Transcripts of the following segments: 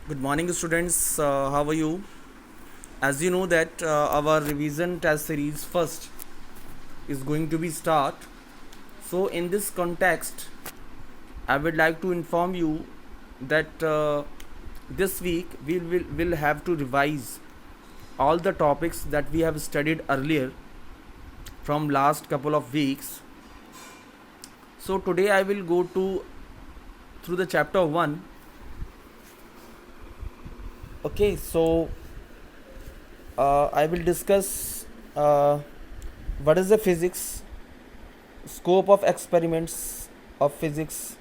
Good morning, students. How are you? As you know that our revision test series first is going to be start. So in this context, I would like to inform you that this week we will have to revise all the topics that we have studied earlier from last couple of weeks. So today I will go to through the chapter 1. Okay, so I will discuss what is the physics, scope of experiments of physics,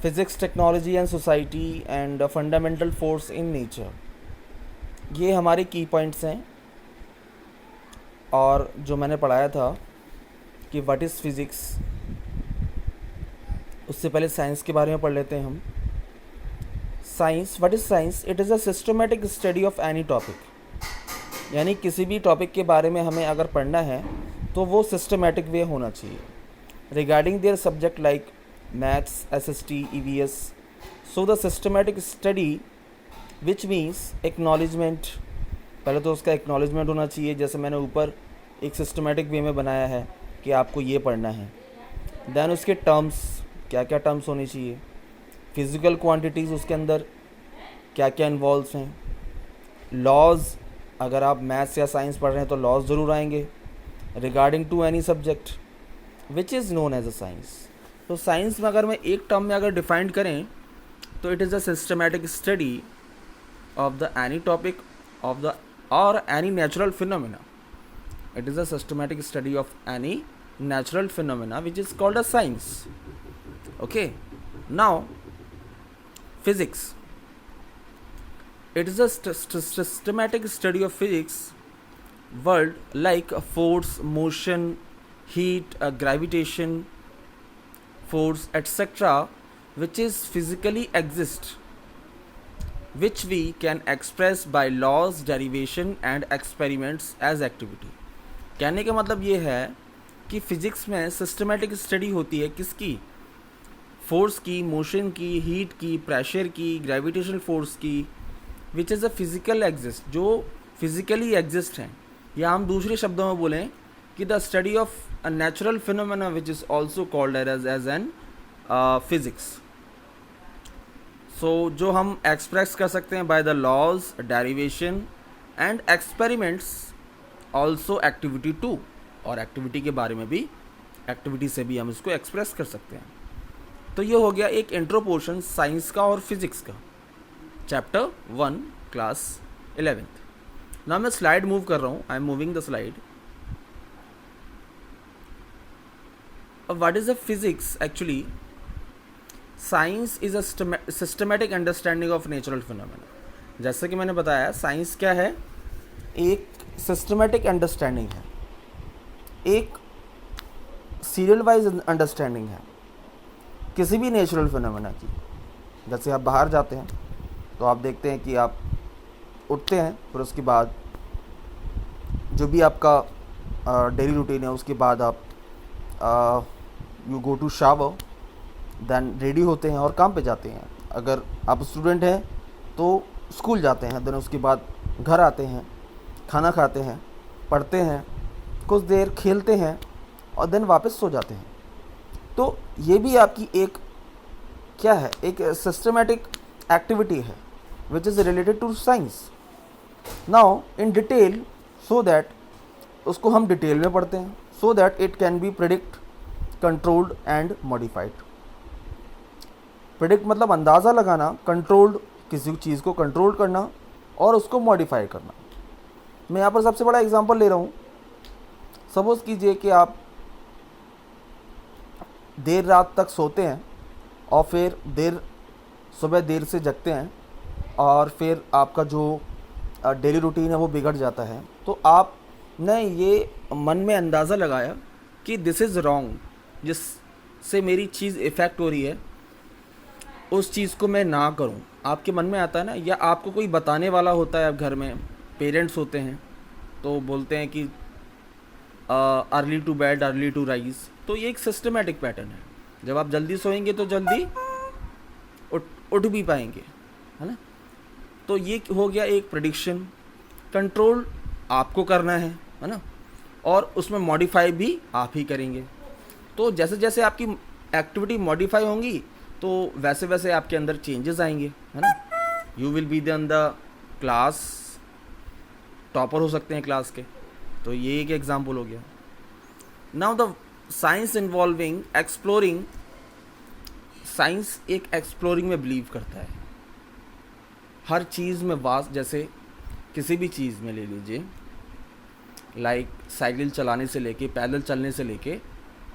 physics, technology and society, and fundamental force in nature. ये हमारे की points हैं। और जो मैंने पढ़ाया था कि व्हाट इज़ फिज़िक्स, उससे पहले साइंस के बारे में पढ़ लेते हैं हम। Science, what is science? It is a systematic study of any topic. यानी किसी भी टॉपिक के बारे में हमें अगर पढ़ना है तो वो सिस्टमेटिक वे होना चाहिए regarding their subject like maths, SST, EVS. So the systematic study which means acknowledgement. पहले तो उसका एक्नॉलेजमेंट होना चाहिए, जैसे मैंने ऊपर एक सिस्टमेटिक वे में बनाया है कि आपको ये पढ़ना है। देन उसके टर्म्स, क्या क्या टर्म्स होनी चाहिए। फिज़िकल क्वांटिटीज़, उसके अंदर क्या क्या इन्वॉल्व्स हैं। लॉज, अगर आप मैथ्स या साइंस पढ़ रहे हैं तो लॉज ज़रूर आएंगे regarding to any subject which is known as a science. तो साइंस में अगर मैं एक टर्म में अगर डिफाइन करें तो it is a systematic study of the any topic of the और any natural phenomena. It is a systematic study of any natural phenomena which is called a science. Okay, now physics. It is a systematic study of physics world like force, motion, heat, gravitation, force, etc., which is physically exist, which we can express by laws, derivation and experiments as activity. कहने का मतलब ये है कि physics में systematic study होती है किसकी? फोर्स की, मोशन की, हीट की, प्रेशर की, ग्रेविटेशनल फोर्स की, which is a physical exist, जो फिज़िकली एग्जिस्ट हैं। या हम दूसरे शब्दों में बोलें कि the study of a natural phenomena which is also called as an physics. So जो हम एक्सप्रेस कर सकते हैं by the laws, derivation and experiments, also activity too. और एक्टिविटी के बारे में भी, एक्टिविटी से भी हम इसको एक्सप्रेस कर सकते हैं। तो ये हो गया एक इंट्रो पोर्शन साइंस का और फिजिक्स का, चैप्टर 1, क्लास 11th। ना मैं स्लाइड मूव कर रहा हूँ, I am moving the slide. अब what is a physics? Actually science is a systematic understanding of natural phenomena. जैसे कि मैंने बताया, साइंस क्या है? एक सिस्टमेटिक अंडरस्टैंडिंग है, एक सीरियल वाइज अंडरस्टैंडिंग है किसी भी नेचुरल फिनोमेना की। जैसे आप बाहर जाते हैं तो आप देखते हैं कि आप उठते हैं, फिर उसके बाद जो भी आपका डेली रूटीन है, उसके बाद आप you go to shower, then ready होते हैं और काम पे जाते हैं। अगर आप स्टूडेंट हैं तो स्कूल जाते हैं, देन उसके बाद घर आते हैं, खाना खाते हैं, पढ़ते हैं, कुछ देर खेलते हैं और देन वापस सो जाते हैं। तो ये भी आपकी एक क्या है? एक सिस्टमेटिक एक्टिविटी है which is related to science. Now in detail, so that उसको हम डिटेल में पढ़ते हैं, so that it can be predict, controlled and modified. Predict मतलब अंदाज़ा लगाना, कंट्रोल्ड किसी चीज़ को कंट्रोल करना और उसको मॉडिफाई करना। मैं यहाँ पर सबसे बड़ा एग्जांपल ले रहा हूँ। सपोज़ कीजिए कि आप देर रात तक सोते हैं और फिर सुबह देर से जगते हैं और फिर आपका जो डेली रूटीन है वो बिगड़ जाता है। तो आपने ये मन में अंदाज़ा लगाया कि दिस इज़ रॉन्ग, जिससे मेरी चीज़ इफ़ेक्ट हो रही है, उस चीज़ को मैं ना करूं। आपके मन में आता है ना, या आपको कोई बताने वाला होता है। अब घर में पेरेंट्स होते हैं तो बोलते हैं कि early to bed early to rise. तो ये एक सिस्टमेटिक पैटर्न है। जब आप जल्दी सोएंगे तो जल्दी उठ भी पाएंगे, है ना। तो ये हो गया एक प्रेडिक्शन। कंट्रोल आपको करना है ना, और उसमें मॉडिफाई भी आप ही करेंगे। तो जैसे जैसे आपकी एक्टिविटी मॉडिफाई होंगी तो वैसे वैसे आपके अंदर चेंजेस आएंगे, है ना। You will be in the class, topper हो सकते हैं क्लास के, तो ये एक एग्जाम्पल हो गया। Now the science involving exploring, science एक एक्सप्लोरिंग में बिलीव करता है, हर चीज़ में वास्ट, जैसे किसी भी चीज़ में ले लीजिए, लाइक साइकिल चलाने से लेके, पैदल चलने से लेके,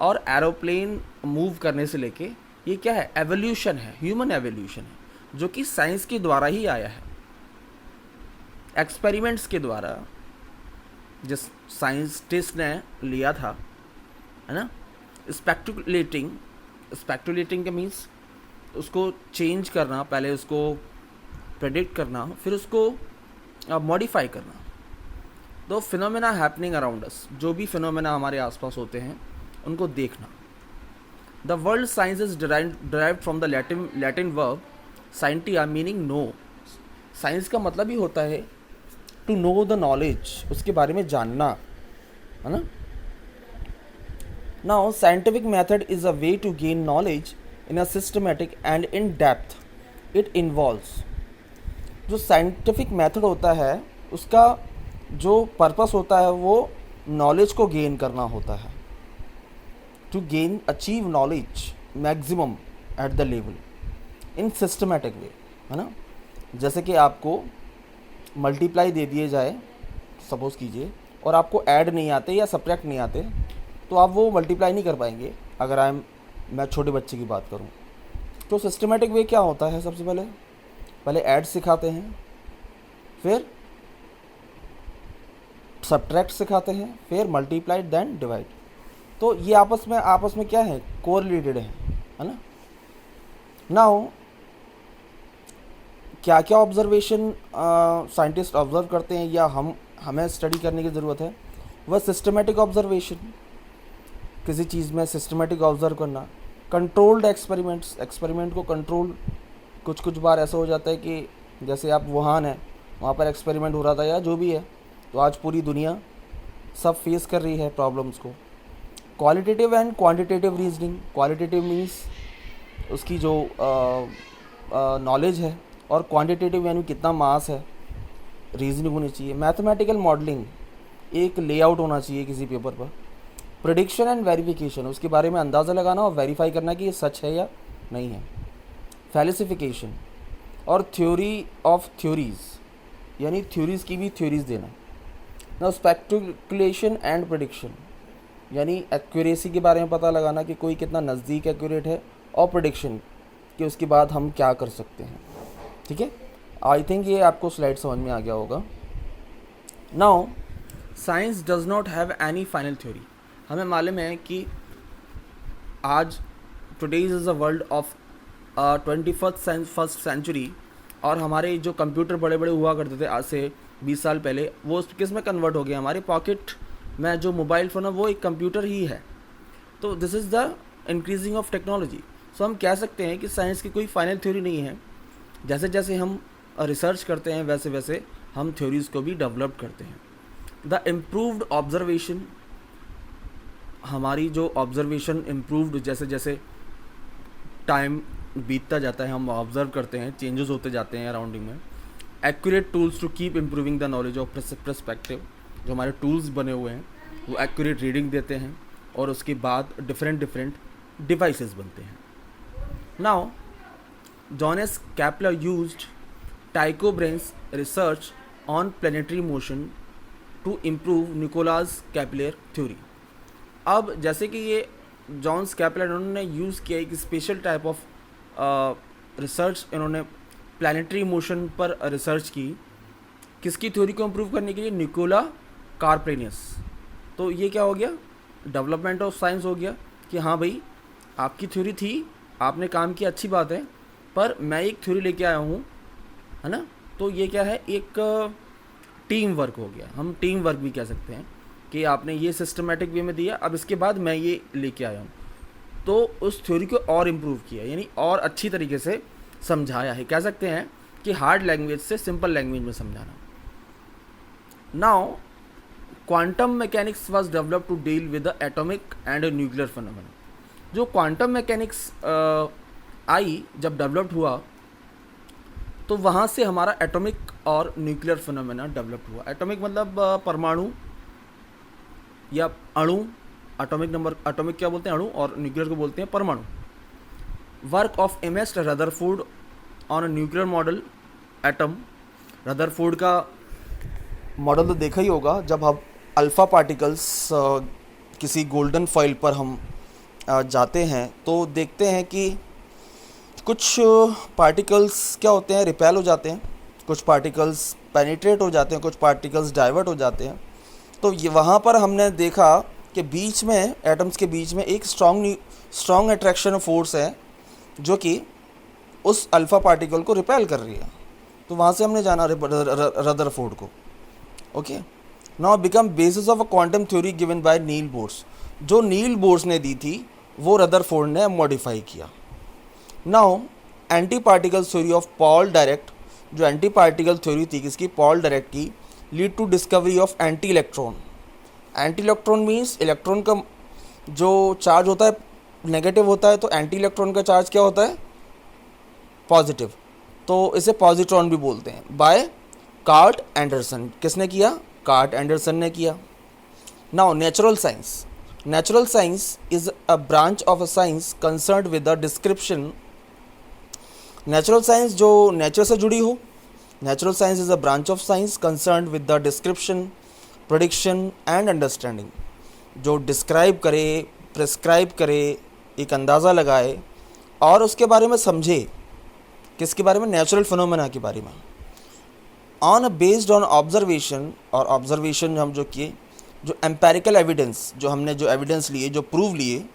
और एरोप्लेन मूव करने से लेके, ये क्या है, एवोल्यूशन है, ह्यूमन एवोल्यूशन है, जो कि साइंस के द्वारा ही आया है, एक्सपेरिमेंट्स के द्वारा, जिस साइंटिस्ट ने लिया था, है ना। स्पेक्युलेटिंग, स्पेक्युलेटिंग के मीन्स उसको चेंज करना, पहले उसको प्रेडिक्ट करना, फिर उसको मॉडिफाई करना। दो फिनोमेना हैपनिंग अराउंड अस, जो भी फिनोमेना हमारे आसपास होते हैं उनको देखना। The world science is derived from the Latin verb scientia meaning know. Science का मतलब ही होता है टू नो द नॉलेज, उसके बारे में जानना, है ना। Now scientific method is a way to gain knowledge in a systematic and in depth it involves. जो साइंटिफिक मेथड होता है उसका जो पर्पस होता है वो नॉलेज को गेन करना होता है, to gain achieve knowledge maximum at the level in systematic way, है ना। जैसे कि आपको मल्टीप्लाई दे दिए जाए सपोज़ कीजिए, और आपको ऐड नहीं आते या सब्ट्रैक्ट नहीं आते, तो आप वो मल्टीप्लाई नहीं कर पाएंगे। अगर मैं छोटे बच्चे की बात करूं, तो सिस्टमेटिक वे क्या होता है, सबसे पहले ऐड सिखाते हैं, फिर सब्ट्रैक्ट सिखाते हैं, फिर मल्टीप्लाई देन डिवाइड। तो ये आपस में क्या है, कोरिलेटेड है ना। नाउ क्या क्या ऑब्जर्वेशन साइंटिस्ट ऑब्जर्व करते हैं या हमें स्टडी करने की ज़रूरत है, वह सिस्टमेटिक ऑब्जर्वेशन, किसी चीज़ में सिस्टमेटिक ऑब्जर्व करना। कंट्रोल्ड एक्सपेरिमेंट्स, एक्सपेरिमेंट को कंट्रोल, कुछ बार ऐसा हो जाता है कि जैसे आप वुहान है, वहाँ पर एक्सपेरिमेंट हो रहा था या जो भी है, तो आज पूरी दुनिया सब फेस कर रही है प्रॉब्लम्स को। Qualitative and quantitative reasoning, qualitative means उसकी जो नॉलेज है, और क्वांटिटेटिव यानी कितना मास है, रीजनिंग होनी चाहिए। मैथमेटिकल मॉडलिंग, एक लेआउट होना चाहिए किसी पेपर पर। प्रेडिक्शन एंड वेरिफिकेशन, उसके बारे में अंदाज़ा लगाना और वेरीफाई करना कि ये सच है या नहीं है। फैलिसिफिकेशन और थ्योरी ऑफ थ्योरीज, यानी थ्योरीज़ की भी थ्योरीज़ देना। ना स्पेक्युलेशन एंड प्रेडिक्शन, यानी एक्यूरेसी के बारे में पता लगाना कि कोई कितना नज़दीक एक्यूरेट है, और प्रेडिक्शन कि उसके बाद हम क्या कर सकते हैं। ठीक है, आई थिंक ये आपको स्लाइड समझ में आ गया होगा। Now science does not have any final theory. हमें मालूम है कि आज today's is a world of 21st century, और हमारे जो कंप्यूटर बड़े बड़े हुआ करते थे आज से 20 साल पहले, वो किस में कन्वर्ट हो गया, हमारे पॉकेट में जो मोबाइल फ़ोन है वो एक कंप्यूटर ही है। तो this is the increasing of technology. So हम कह सकते हैं कि साइंस की कोई फाइनल थ्योरी नहीं है। जैसे जैसे हम रिसर्च करते हैं वैसे वैसे हम थ्योरीज़ को भी डेवलप करते हैं। द इम्प्रूव्ड ऑब्जर्वेशन, हमारी जो ऑब्जर्वेशन इम्प्रूव्ड, जैसे जैसे टाइम बीतता जाता है हम ऑब्जर्व करते हैं, चेंजेस होते जाते हैं अराउंडिंग में। Accurate tools to keep improving the knowledge of perspective, जो हमारे टूल्स बने हुए हैं वो एक्यूरेट रीडिंग देते हैं, और उसके बाद डिफरेंट डिवाइसेस बनते हैं। Now Johannes Kepler used Tycho Brahe's research on planetary motion to improve Nicolaus Kepler theory. अब जैसे कि ये जॉन्स कैपलर इन्होंने यूज़ किया एक स्पेशल टाइप ऑफ रिसर्च, इन्होंने प्लानिटरी मोशन पर रिसर्च की, किसकी थ्योरी को इम्प्रूव करने के लिए, निकोला कार्पेनियस। तो ये क्या हो गया, डेवलपमेंट ऑफ साइंस हो गया कि हाँ भाई आपकी थ्योरी थी, आपने काम किया, अच्छी बात है, पर मैं एक थ्योरी लेके आया हूँ, है ना। तो ये क्या है, एक टीम वर्क हो गया, हम टीम वर्क भी कह सकते हैं कि आपने ये सिस्टमेटिक वे में दिया, अब इसके बाद मैं ये लेके आया हूँ, तो उस थ्योरी को और इम्प्रूव किया, यानी और अच्छी तरीके से समझाया है। कह सकते हैं कि हार्ड लैंग्वेज से सिंपल लैंग्वेज में समझाना. Now quantum mechanics was developed to deal with the atomic and nuclear phenomena. जो क्वांटम मैकेनिक्स आई जब डेवलप्ड हुआ तो वहाँ से हमारा एटॉमिक और न्यूक्लियर फिनोमेना डेवलप्ड हुआ. एटॉमिक मतलब परमाणु या अणु. एटॉमिक क्या बोलते हैं, अणु, और न्यूक्लियर को बोलते हैं परमाणु. Work of MS. Rutherford on a nuclear model atom. Rutherford का मॉडल तो देखा ही होगा. जब हम अल्फ़ा पार्टिकल्स किसी गोल्डन फॉइल पर हम जाते हैं तो देखते हैं कि कुछ पार्टिकल्स क्या होते हैं, रिपेल हो जाते हैं, कुछ पार्टिकल्स पेनिट्रेट हो जाते हैं, कुछ पार्टिकल्स डाइवर्ट हो जाते हैं. तो ये वहाँ पर हमने देखा कि बीच में, एटम्स के बीच में एक स्ट्रॉन्ग अट्रैक्शन फोर्स है जो कि उस अल्फ़ा पार्टिकल को रिपेल कर रही है. तो वहाँ से हमने जाना रदरफोर्ड को. Okay, now become basis of a quantum theory given by Niels Bohr's. जो नील बोर्स ने दी थी वो रदरफोर्ड ने मॉडिफाई किया. Now anti particle theory of Paul Dirac. जो एंटी पार्टिकल थ्योरी थी किसकी, पॉल डायरेक्ट की, lead to discovery of anti electron. Anti electron means electron का जो चार्ज होता है नेगेटिव होता है, तो एंटी इलेक्ट्रॉन का चार्ज क्या होता है, पॉजिटिव. तो इसे पॉजिट्रॉन भी बोलते हैं. By Carl Anderson. किसने किया, कार्ट एंडरसन ने किया. Now natural science. Natural science is a branch of a science concerned with the description. Natural science जो नेचर से जुड़ी हो. Natural science is a branch of science concerned with the description, prediction and understanding. जो describe करे, prescribe करे, एक अंदाज़ा लगाए और उसके बारे में समझे. किसके बारे में, नेचुरल फिनोमेना के बारे में. On based on observation. और ऑब्जर्वेशन हम जो किए, जो एम्पेरिकल एविडेंस, जो हमने जो एविडेंस लिए, जो प्रूव लिए,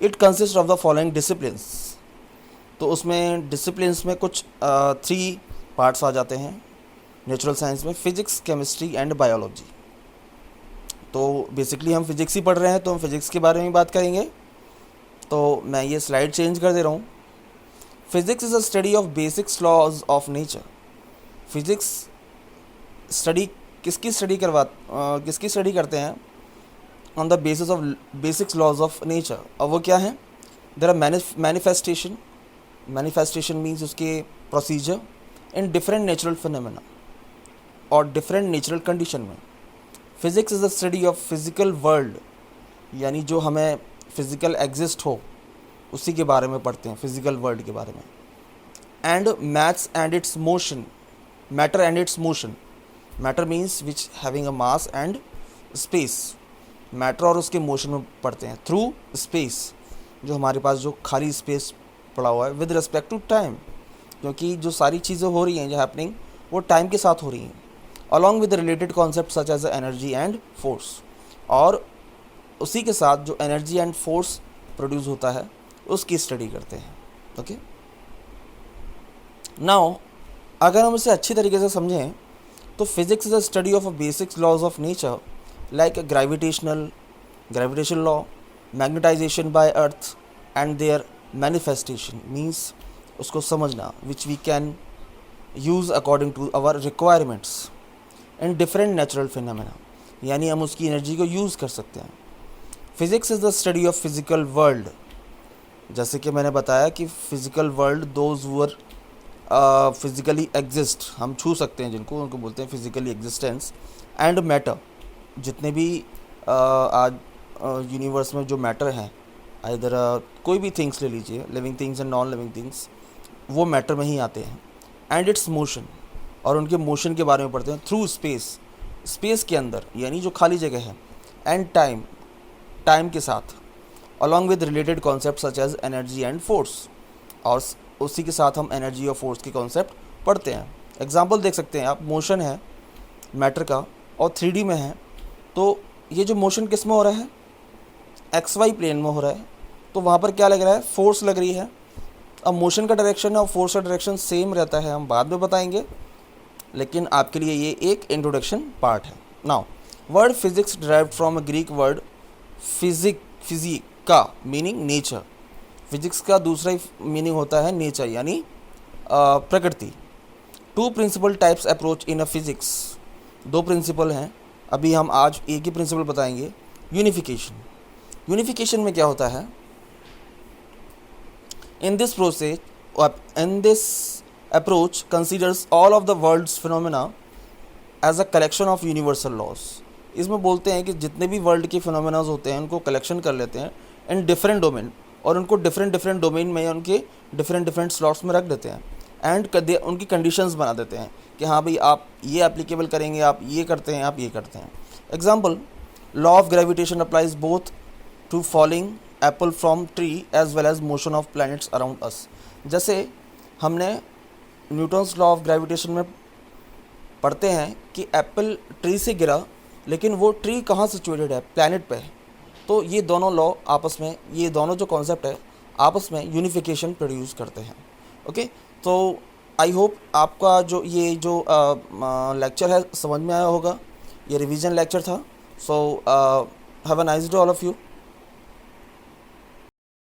it consist of the following disciplines. तो उसमें डिसिप्लिन्स में कुछ 3 पार्ट्स आ जाते हैं नेचुरल साइंस में. Physics, chemistry and biology. तो बेसिकली हम फिजिक्स ही पढ़ रहे हैं तो हम फिजिक्स के बारे में बात करेंगे. तो मैं ये स्लाइड चेंज कर दे रहा हूँ. Physics is a study of basics laws of nature. Physics study किसकी स्टडी करते हैं, on the basis of basics laws of nature. और वो क्या है, there are manifestation. Manifestation means उसके procedure in different natural phenomena और डिफरेंट नेचुरल कंडीशन में. Physics is the study of physical world, यानी जो हमें फिजिकल एग्जिस्ट हो उसी के बारे में पढ़ते हैं, फिजिकल वर्ल्ड के बारे में. And maths and it's motion. Matter and it's motion. Matter means which having a mass and space. Matter और उसके मोशन में पढ़ते हैं थ्रू स्पेस, जो हमारे पास जो खाली स्पेस पड़ा हुआ है, विद रिस्पेक्ट टू टाइम, क्योंकि जो सारी चीज़ें हो रही हैं जो हैपनिंग वो टाइम के साथ हो रही हैं. Along with related concept such as energy and force. और उसी के साथ जो एनर्जी एंड फोर्स प्रोड्यूस होता है उसकी स्टडी करते हैं. ओके, नाउ अगर हम इसे अच्छी तरीके से समझें तो physics is a study of a basics laws of nature like gravitation law, magnetization by earth and their manifestation. Means उसको समझना, which we can use according to our requirements in different natural phenomena, यानी हम उसकी energy को use कर सकते हैं. Physics is the study of physical world. जैसे कि मैंने बताया कि physical world those where physically exist, हम छू सकते हैं जिनको, उनको बोलते हैं फिजिकली एग्जिस्टेंस. एंड मैटर, जितने भी आज यूनिवर्स में जो मैटर हैं, इधर कोई भी थिंग्स ले लीजिए, living things and non living things, वो मैटर में ही आते हैं. एंड इट्स मोशन, और उनके मोशन के बारे में पढ़ते हैं थ्रू स्पेस. स्पेस के अंदर यानी जो खाली जगह है. एंड टाइम के साथ. Along with related concept such as energy and force, और उसी के साथ हम एनर्जी और फोर्स के कॉन्सेप्ट पढ़ते हैं. एग्जाम्पल देख सकते हैं आप, मोशन है मैटर का और 3D में है. तो ये जो मोशन किस में हो रहा है, XY प्लेन में हो रहा है. तो वहाँ पर क्या लग रहा है, फोर्स लग रही है. अब मोशन का डायरेक्शन और फोर्स का डायरेक्शन सेम रहता है, हम बाद में बताएंगे, लेकिन आपके लिए ये एक इंट्रोडक्शन पार्ट है. Now word physics derived from a Greek word physika meaning nature. Physics का दूसरा मीनिंग होता है नेचर, यानी प्रकृति. Two principle types approach in a physics, दो प्रिंसिपल हैं, अभी हम आज एक ही प्रिंसिपल बताएंगे। यूनिफिकेशन, यूनिफिकेशन में क्या होता है, in this process in this approach considers all of the world's phenomena as a collection of universal laws. इसमें बोलते हैं कि जितने भी वर्ल्ड के फिनोमेनाज होते हैं उनको कलेक्शन कर लेते हैं इन डिफरेंट डोमेन, और उनको डिफरेंट डिफरेंट डोमेन में उनके डिफरेंट डिफरेंट स्लॉट्स में रख देते हैं एंड उनकी कंडीशंस बना देते हैं कि हाँ भाई आप ये एप्लीकेबल करेंगे, आप ये करते हैं, आप ये करते हैं। Example, law of gravitation applies both to falling apple from tree as well as motion of planets around us. जैसे हमने न्यूटन्स लॉ ऑफ ग्रेविटेशन में पढ़ते हैं कि एप्पल ट्री से गिरा, लेकिन वो ट्री कहाँ सिचुएटेड है, प्लैनेट पे है। तो ये दोनों लॉ आपस में, ये दोनों जो कॉन्सेप्ट है आपस में यूनिफिकेशन प्रोड्यूस करते हैं। ओके, तो आई होप आपका जो ये जो लेक्चर है समझ में आया होगा। ये रिवीजन लेक्चर था। So have a nice day all of you.